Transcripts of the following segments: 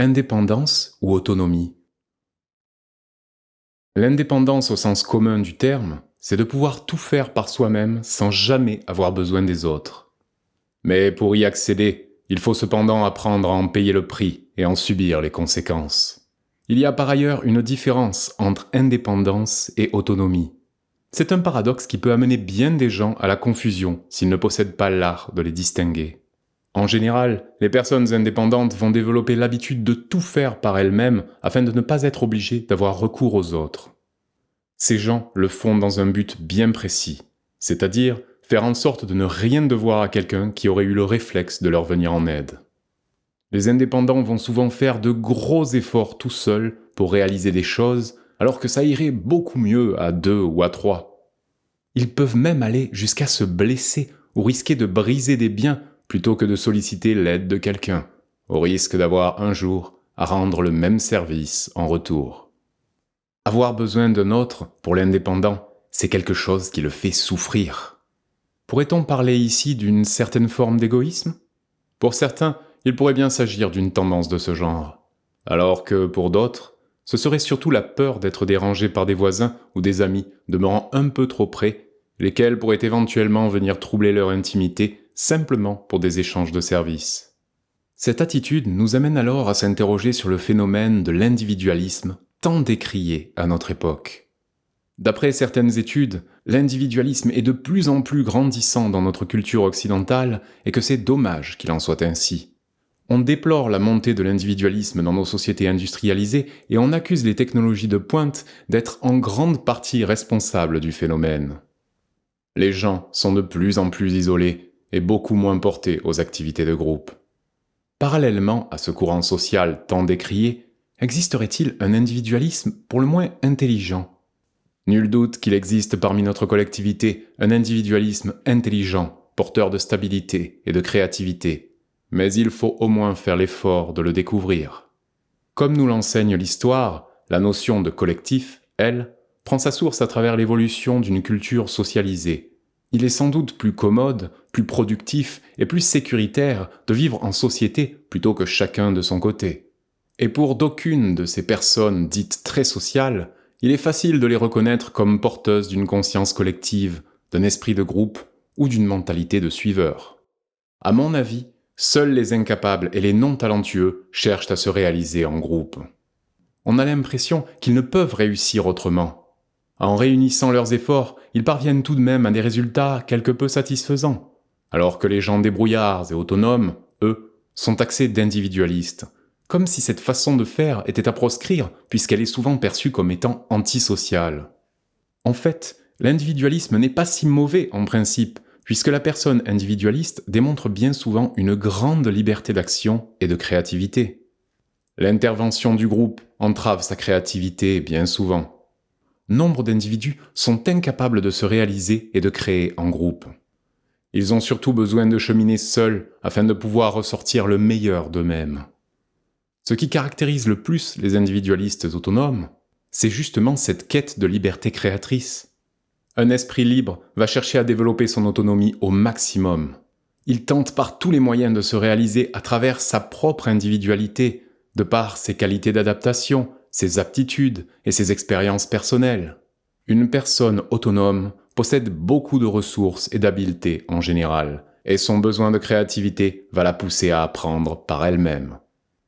Indépendance ou autonomie? L'indépendance au sens commun du terme, c'est de pouvoir tout faire par soi-même sans jamais avoir besoin des autres. Mais pour y accéder, il faut cependant apprendre à en payer le prix et en subir les conséquences. Il y a par ailleurs une différence entre indépendance et autonomie. C'est un paradoxe qui peut amener bien des gens à la confusion s'ils ne possèdent pas l'art de les distinguer. En général, les personnes indépendantes vont développer l'habitude de tout faire par elles-mêmes afin de ne pas être obligées d'avoir recours aux autres. Ces gens le font dans un but bien précis, c'est-à-dire faire en sorte de ne rien devoir à quelqu'un qui aurait eu le réflexe de leur venir en aide. Les indépendants vont souvent faire de gros efforts tout seuls pour réaliser des choses, alors que ça irait beaucoup mieux à 2 ou à 3. Ils peuvent même aller jusqu'à se blesser ou risquer de briser des biens plutôt que de solliciter l'aide de quelqu'un, au risque d'avoir un jour à rendre le même service en retour. Avoir besoin d'un autre, pour l'indépendant, c'est quelque chose qui le fait souffrir. Pourrait-on parler ici d'une certaine forme d'égoïsme? Pour certains, il pourrait bien s'agir d'une tendance de ce genre, alors que pour d'autres, ce serait surtout la peur d'être dérangé par des voisins ou des amis demeurant un peu trop près, lesquels pourraient éventuellement venir troubler leur intimité simplement pour des échanges de services. Cette attitude nous amène alors à s'interroger sur le phénomène de l'individualisme tant décrié à notre époque. D'après certaines études, l'individualisme est de plus en plus grandissant dans notre culture occidentale et que c'est dommage qu'il en soit ainsi. On déplore la montée de l'individualisme dans nos sociétés industrialisées et on accuse les technologies de pointe d'être en grande partie responsables du phénomène. Les gens sont de plus en plus isolés et beaucoup moins portés aux activités de groupe. Parallèlement à ce courant social tant décrié, existerait-il un individualisme pour le moins intelligent? Nul doute qu'il existe parmi notre collectivité un individualisme intelligent, porteur de stabilité et de créativité, mais il faut au moins faire l'effort de le découvrir. Comme nous l'enseigne l'histoire, la notion de collectif, elle, prend sa source à travers l'évolution d'une culture socialisée. Il est sans doute plus commode, plus productif et plus sécuritaire de vivre en société plutôt que chacun de son côté. Et pour d'aucune de ces personnes dites très sociales, il est facile de les reconnaître comme porteuses d'une conscience collective, d'un esprit de groupe ou d'une mentalité de suiveur. À mon avis, seuls les incapables et les non talentueux cherchent à se réaliser en groupe. On a l'impression qu'ils ne peuvent réussir autrement. En réunissant leurs efforts, ils parviennent tout de même à des résultats quelque peu satisfaisants, alors que les gens débrouillards et autonomes, eux, sont taxés d'individualistes, comme si cette façon de faire était à proscrire puisqu'elle est souvent perçue comme étant antisociale. En fait, l'individualisme n'est pas si mauvais en principe, puisque la personne individualiste démontre bien souvent une grande liberté d'action et de créativité. L'intervention du groupe entrave sa créativité bien souvent. Nombre d'individus sont incapables de se réaliser et de créer en groupe. Ils ont surtout besoin de cheminer seuls afin de pouvoir ressortir le meilleur d'eux-mêmes. Ce qui caractérise le plus les individualistes autonomes, c'est justement cette quête de liberté créatrice. Un esprit libre va chercher à développer son autonomie au maximum. Il tente par tous les moyens de se réaliser à travers sa propre individualité, de par ses qualités d'adaptation, ses aptitudes et ses expériences personnelles. Une personne autonome possède beaucoup de ressources et d'habiletés en général, et son besoin de créativité va la pousser à apprendre par elle-même.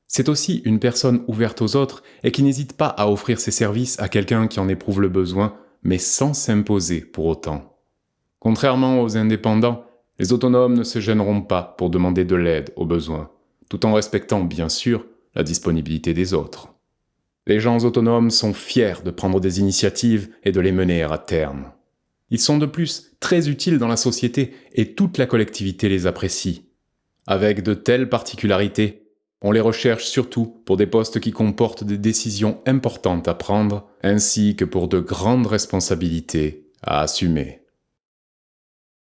C'est aussi une personne ouverte aux autres et qui n'hésite pas à offrir ses services à quelqu'un qui en éprouve le besoin, mais sans s'imposer pour autant. Contrairement aux indépendants, les autonomes ne se gêneront pas pour demander de l'aide aux besoins, tout en respectant bien sûr la disponibilité des autres. Les gens autonomes sont fiers de prendre des initiatives et de les mener à terme. Ils sont de plus très utiles dans la société et toute la collectivité les apprécie. Avec de telles particularités, on les recherche surtout pour des postes qui comportent des décisions importantes à prendre, ainsi que pour de grandes responsabilités à assumer.